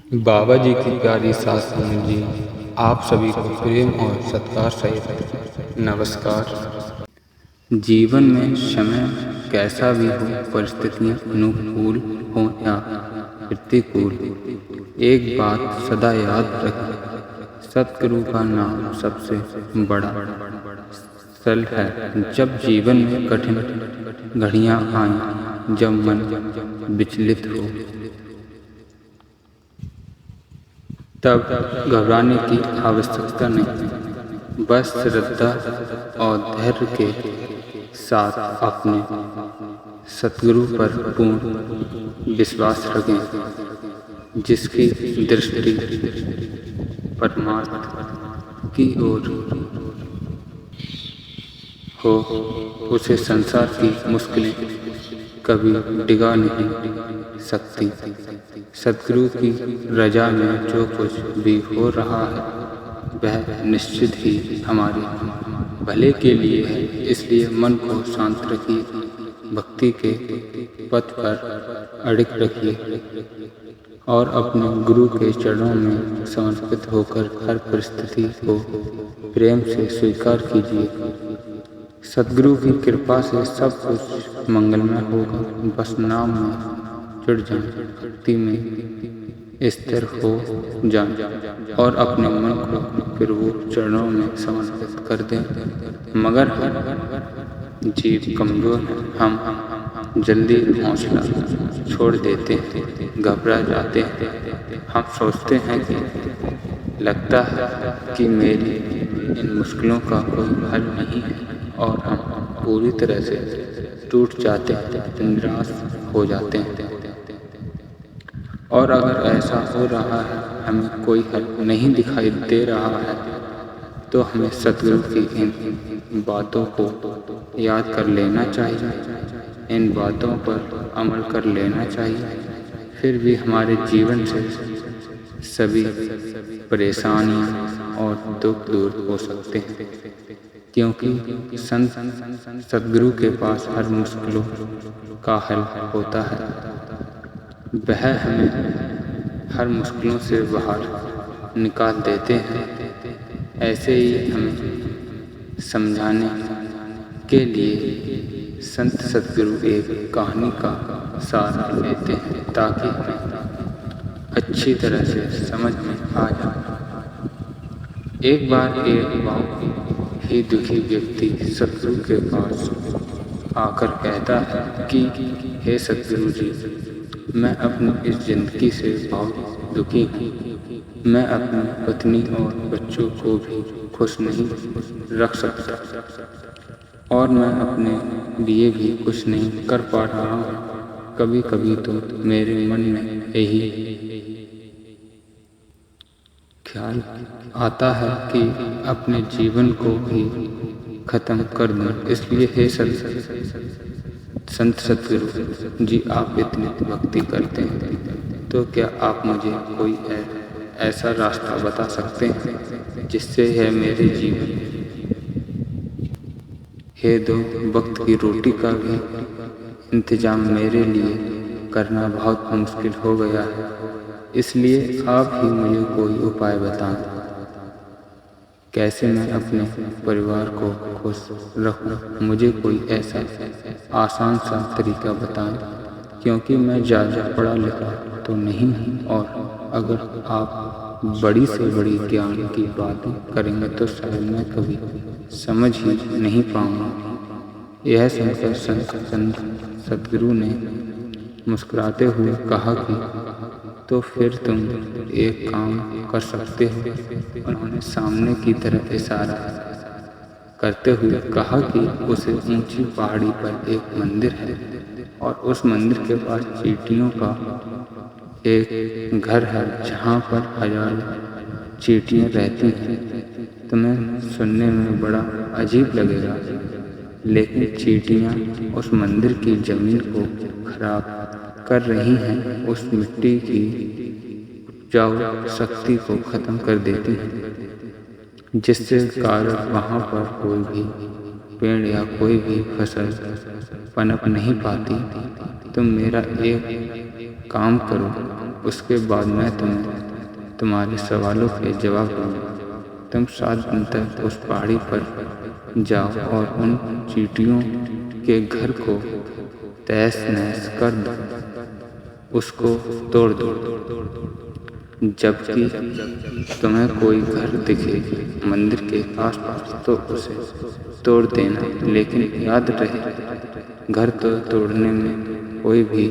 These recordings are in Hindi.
बाबा जी की प्यारी सास समझ जी, आप सभी को प्रेम और सत्कार सहित नमस्कार। जीवन में समय कैसा भी हो, परिस्थितियां अनुकूल हो या प्रतिकूल, एक बात सदा याद रखें, सतगुरु का नाम सबसे बड़ा सल है। जब जीवन में कठिन घड़ियां आएं, जब मन विचलित हो, तब घबराने की आवश्यकता नहीं, बस श्रद्धा और धैर्य के साथ अपने सतगुरु पर पूर्ण विश्वास रखें, जिसकी दृष्टि परमार्थ की ओर हो, उसे संसार की मुश्किलें कभी डिगा नहीं सकती। सतगुरु की रजा में जो कुछ भी हो रहा है, वह निश्चित ही हमारे भले के लिए है। इसलिए मन को शांत रखिए, भक्ति के पथ पर अड़िग रखिए और अपने गुरु के चरणों में समर्पित होकर हर परिस्थिति को प्रेम से स्वीकार कीजिए। सतगुरु की कृपा से सब कुछ मंगलमय होगा। बस नाम में जुड़ जाएं, भक्ति में स्थिर हो जाएं और अपने मन को प्रभु चरणों में समर्पित कर दें। मगर जीव कमजोर है, हम जल्दी हौसला छोड़ देते हैं, घबरा जाते हैं। हम सोचते हैं कि लगता है कि मेरी इन मुश्किलों का कोई हल नहीं है और हम पूरी तरह से टूट जाते हैं, निराश हो जाते हैं। और अगर ऐसा हो रहा है, हमें कोई हल नहीं दिखाई दे रहा है, तो हमें सतगुरु की इन बातों को याद कर लेना चाहिए, इन बातों पर अमल कर लेना चाहिए। फिर भी हमारे जीवन से सभी परेशानियां और दुख दूर हो सकते हैं, क्योंकि संत सतगुरु के पास हर मुश्किलों का हल होता है। वह हमें हर मुश्किलों से बाहर निकाल देते हैं। ऐसे ही हमें समझाने के लिए संत सतगुरु एक कहानी का सार लेते हैं, ताकि हमें अच्छी तरह से समझ में आ जाए। एक बार एक बहुत ही दुखी व्यक्ति सतगुरु के पास आकर कहता है कि हे सतगुरु जी, मैं अपनी इस जिंदगी से बहुत दुखी हूँ। मैं अपनी पत्नी और बच्चों को भी खुश नहीं रख सकता और मैं अपने लिए भी कुछ नहीं कर पा रहा हूँ। कभी कभी तो मेरे मन में यही ख्याल आता है कि अपने जीवन को ही खत्म कर दूं। इसलिए हे संत सतगुरु जी, आप इतनी भक्ति करते हैं, तो क्या आप मुझे कोई ऐसा रास्ता बता सकते हैं जिससे है मेरे जीवन हे दो वक्त की रोटी का भी इंतजाम मेरे लिए करना बहुत मुश्किल हो गया है। इसलिए आप ही मुझे कोई उपाय बताएं, कैसे मैं अपने परिवार को खुश रखूं। मुझे कोई ऐसा आसान सा तरीका बताएं, क्योंकि मैं ज़्यादा पढ़ा लिखा तो नहीं हूँ और अगर आप बड़ी से बड़ी ज्ञान की बातें करेंगे तो शायद मैं कभी समझ ही नहीं पाऊंगा। यह सुनकर संत सतगुरु ने मुस्कुराते हुए कहा कि तो फिर तुम एक काम कर सकते हो। उन्होंने सामने की तरफ इशारा करते हुए कहा कि उसे ऊंची पहाड़ी पर एक मंदिर है और उस मंदिर के पास चींटियों का एक घर है, जहाँ पर हजारों चींटियाँ रहती हैं। तुम्हें सुनने में बड़ा अजीब लगेगा, लेकिन चींटियाँ उस मंदिर की जमीन को खराब कर रही हैं, उस मिट्टी की उपजाऊ शक्ति को खत्म कर देती हैं, जिससे कारण वहाँ पर कोई भी पेड़ या कोई भी फसल पनप नहीं पाती। तुम मेरा एक काम करो, उसके बाद मैं तुम्हारे सवालों के जवाब दूंगा। तुम 7 दिन तक उस पहाड़ी पर जाओ और उन चींटियों के घर को तहस नहस कर दो, उसको तोड़ दो। जबकि तुम्हें कोई घर दिखे मंदिर के आसपास तो उसे तोड़ देना, लेकिन याद रहे घर तो तोड़ने में कोई भी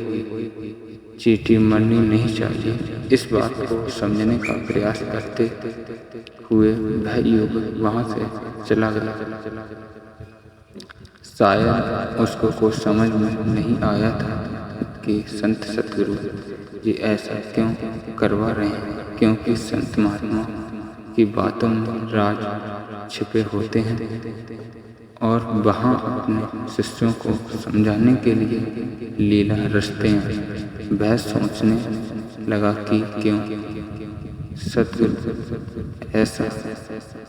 चींटी मरनी नहीं चाहिए। इस बात को समझने का प्रयास करते हुए वह युवक वहां से चला गया। शायद उसको कुछ समझ में नहीं आया था कि संत सतगुरु जी ऐसा क्यों करवा रहे हैं, क्योंकि संत महात्मा की बातों में राज छिपे होते हैं और वहाँ अपने शिष्यों को समझाने के लिए लीला रचते हैं। वह सोचने लगा कि क्यों सतगुरु ऐसा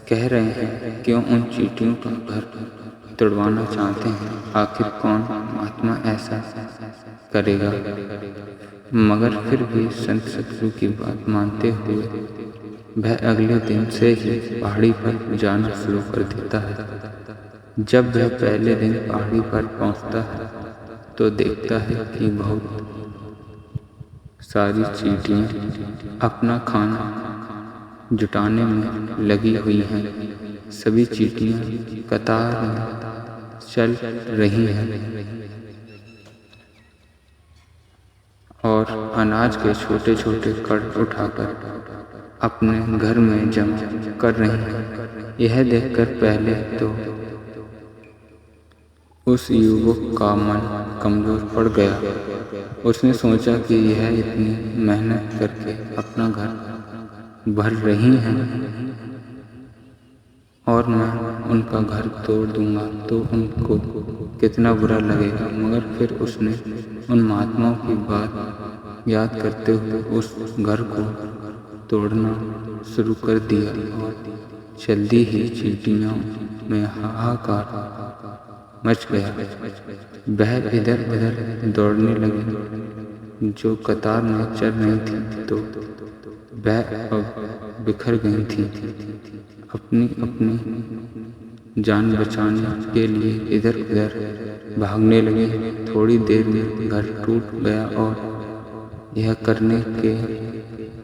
कह रहे हैं, क्यों उन चींटियों का घर तोड़वाना चाहते हैं। आखिर कौन महात्मा ऐसा करेगा। मगर फिर भी संत सतगुरु की बात मानते हुए वह अगले दिन से ही पहाड़ी पर जाना शुरू कर देता है। जब वह पहले दिन पहाड़ी पर पहुंचता है तो देखता है कि बहुत सारी चींटियां अपना खाना जुटाने में लगी हुई हैं। सभी चींटियां कतार में चल रही हैं और अनाज के छोटे छोटे कण उठाकर अपने घर में जमा कर रही हैं। यह देखकर पहले तो उस युवक का मन कमजोर पड़ गया। उसने सोचा कि यह इतनी मेहनत करके अपना घर भर रही हैं और मैं उनका घर तोड़ दूंगा तो उनको कितना बुरा लगेगा। मगर फिर उसने उन महात्माओं की बात याद करते हुए उस घर को तोड़ना शुरू कर दिया और जल्दी ही चींटियों में हाहाकार मच गया। वह इधर उधर दौड़ने लगी, जो कतार में चल रही थी तो वह अब बिखर गई थी। अपनी अपनी जान बचाने के लिए इधर उधर भागने लगे। थोड़ी देर में घर टूट गया और यह करने के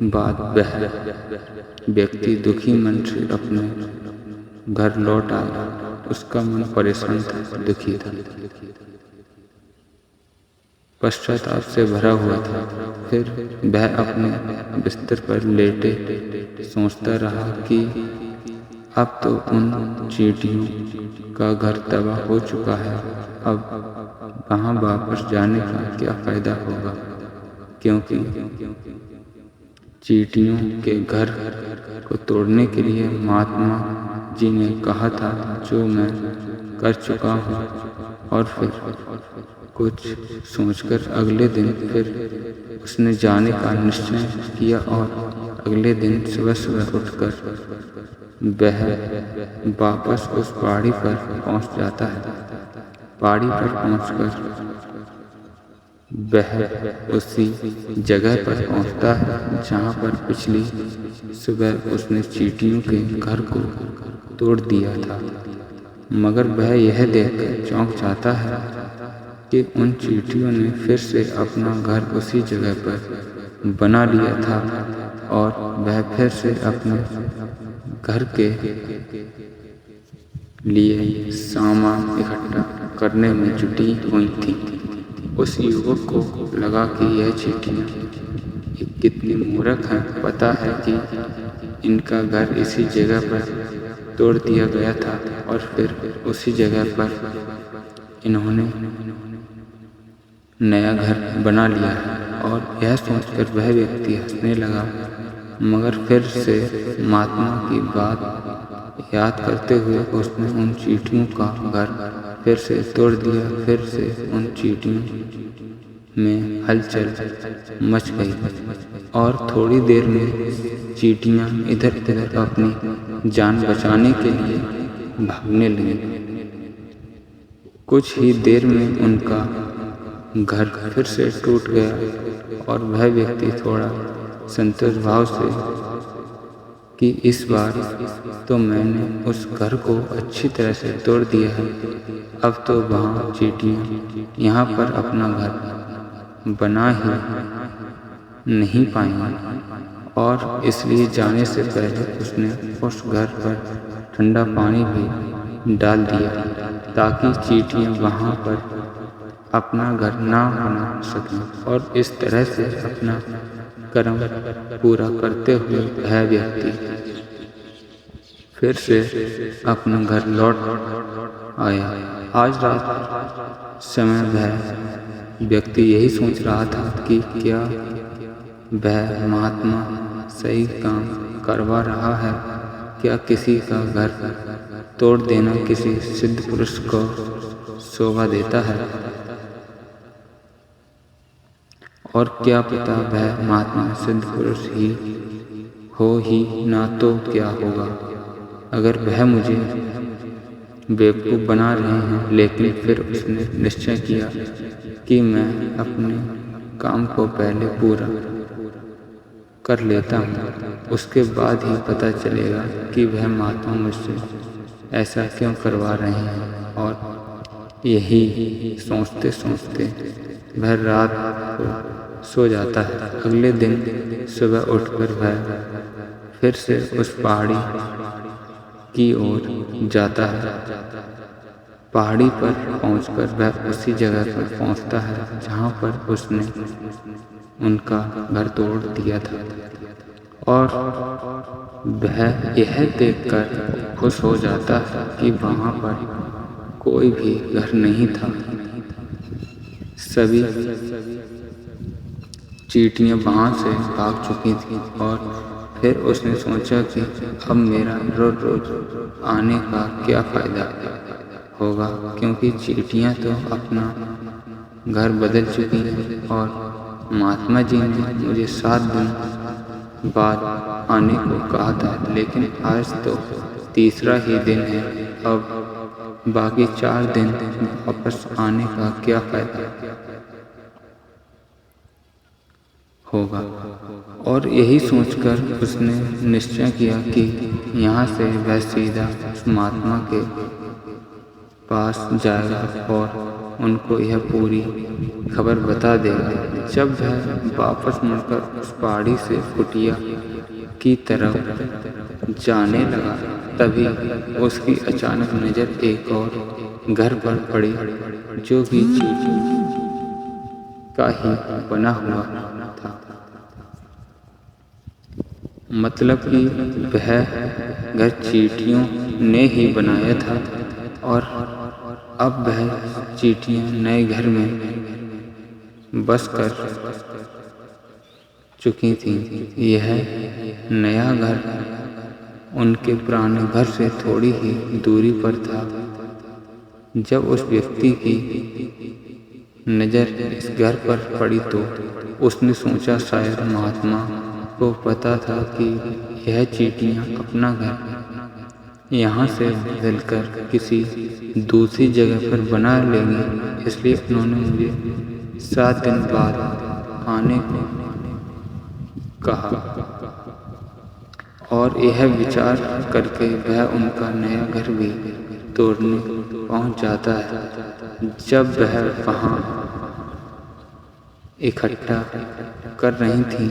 बाद वह व्यक्ति दुखी मन से अपने घर लौट आया। उसका मन परेशान था, दुखी था, पश्चाताप से भरा हुआ था। फिर वह अपने बिस्तर पर लेटे सोचता रहा कि अब तो उन चींटियों का घर तबाह हो चुका है। अब वहाँ वापस जाने का क्या फायदा होगा, क्योंकि चींटियों के घर को तोड़ने के लिए महात्मा जी ने कहा था, जो मैं कर चुका हूँ। और फिर कुछ सोचकर अगले दिन फिर उसने जाने का निश्चय किया और अगले दिन सुबह सुबह उठकर वह वापस उस पहाड़ी पर पहुंच जाता है। पहाड़ी पर पहुंचकर वह उसी जगह पर पहुंचता है जहां पर पिछली सुबह उसने चींटियों के घर को तोड़ दिया था। मगर वह यह देखकर चौंक जाता है कि उन चींटियों ने फिर से अपना घर उसी जगह पर बना लिया था और वह फिर से अपने घर के लिए सामान इकट्ठा करने में जुटी हुई थी। उस युवक को लगा कि यह चींटियां कितनी मूर्ख हैं। पता है कि इनका घर इसी जगह पर तोड़ दिया गया था और फिर उसी जगह पर इन्होंने नया घर बना लिया है। और यह सोचकर वह व्यक्ति हंसने लगा। मगर फिर से महात्मा की बात याद करते हुए उसने उन चींटियों का घर फिर से तोड़ दिया। फिर से उन चींटियों में हलचल मच गई और थोड़ी देर में चींटियां इधर उधर अपनी जान बचाने के लिए भागने लगी। कुछ ही देर में उनका घर फिर से टूट गया और वह व्यक्ति थोड़ा संतोष भाव से कि इस बार तो मैंने उस घर को अच्छी तरह से तोड़ दिया है, अब तो वहाँ चींटियाँ यहाँ पर अपना घर बना ही नहीं पाएंगी। और इसलिए जाने से पहले उसने उस घर पर ठंडा पानी भी डाल दिया ताकि चींटियाँ वहाँ पर अपना घर ना बना सकें। और इस तरह से अपना कर्म पूरा करते हुए वह व्यक्ति फिर से अपना घर लौट आया। आज रात समय वह व्यक्ति यही सोच रहा था कि क्या वह महात्मा सही काम करवा रहा है, क्या किसी का घर तोड़ देना किसी सिद्ध पुरुष को शोभा देता है, और क्या पता वह महात्मा सिद्ध पुरुष ही हो ही ना तो क्या होगा। अगर वह मुझे बेवकूफ़ बना रहे हैं। लेकिन फिर उसने निश्चय किया कि मैं अपने काम को पहले पूरा कर लेता हूँ, उसके बाद ही पता चलेगा कि वह महात्मा मुझसे ऐसा क्यों करवा रहे हैं। और यही सोचते सोचते वह रात को सो जाता है। अगले दिन सुबह उठकर वह फिर से उस पहाड़ी की ओर जाता है। पहाड़ी पर पहुंचकर वह उसी जगह पर पहुंचता है जहां पर उसने उनका घर तोड़ दिया था, और वह यह देखकर खुश हो जाता है कि वहां पर कोई भी घर नहीं था। सभी चींटियां वहां से भाग चुकी थीं। और फिर उसने सोचा कि अब मेरा रोज रोज आने का क्या फ़ायदा होगा, क्योंकि चींटियां तो अपना घर बदल चुकी हैं। और महात्मा जी ने मुझे 7 दिन बाद आने को कहा था, लेकिन आज तो तीसरा ही दिन है। अब बाकी 4 दिन वापस आने का क्या फ़ायदा होगा। और यही सोचकर उसने निश्चय किया कि यहाँ से वह सीधा उस महात्मा के पास जाएगा और उनको यह पूरी खबर बता देगा। जब वह वापस मुड़कर उस पहाड़ी से कुटिया की तरफ जाने लगा, तभी उसकी अचानक नज़र एक और घर पर पड़ी जो कि चींटी का ही बना हुआ था। मतलब कि वह घर चींटियों ने ही बनाया था, और अब वह चींटियां नए घर में बस कर चुकी थीं। यह नया घर उनके पुराने घर से थोड़ी ही दूरी पर था। जब उस व्यक्ति की नज़र इस घर पर पड़ी तो उसने सोचा शायद महात्मा को पता था कि यह चींटियां अपना घर यहाँ से बदलकर किसी दूसरी जगह पर बना लेंगी, इसलिए उन्होंने मुझे 7 दिन बाद आने को कहा। और यह विचार करके वह उनका नया घर भी तोड़ने पहुंच जाता है। जब वह वहां इकट्ठा कर रही थी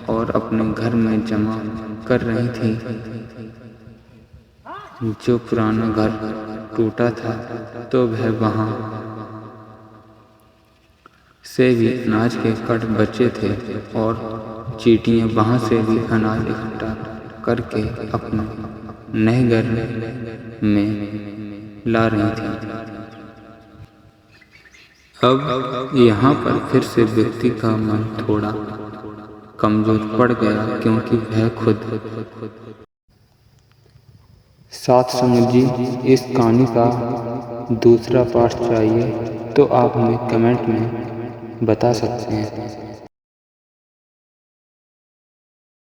और अपने घर में जमा कर रही थी, जो पुराना घर टूटा था, तो वह वहां से भी अनाज के कट बचे थे और चींटियां वहां से भी अनाज इकट्ठा करके अपने नए घर में ला रही थी। अब यहाँ पर फिर से व्यक्ति का मन थोड़ा कमजोर पड़ गया, क्योंकि वह खुद साथ संग जी इस कहानी का दूसरा पार्ट चाहिए तो आप हमें कमेंट में बता सकते हैं।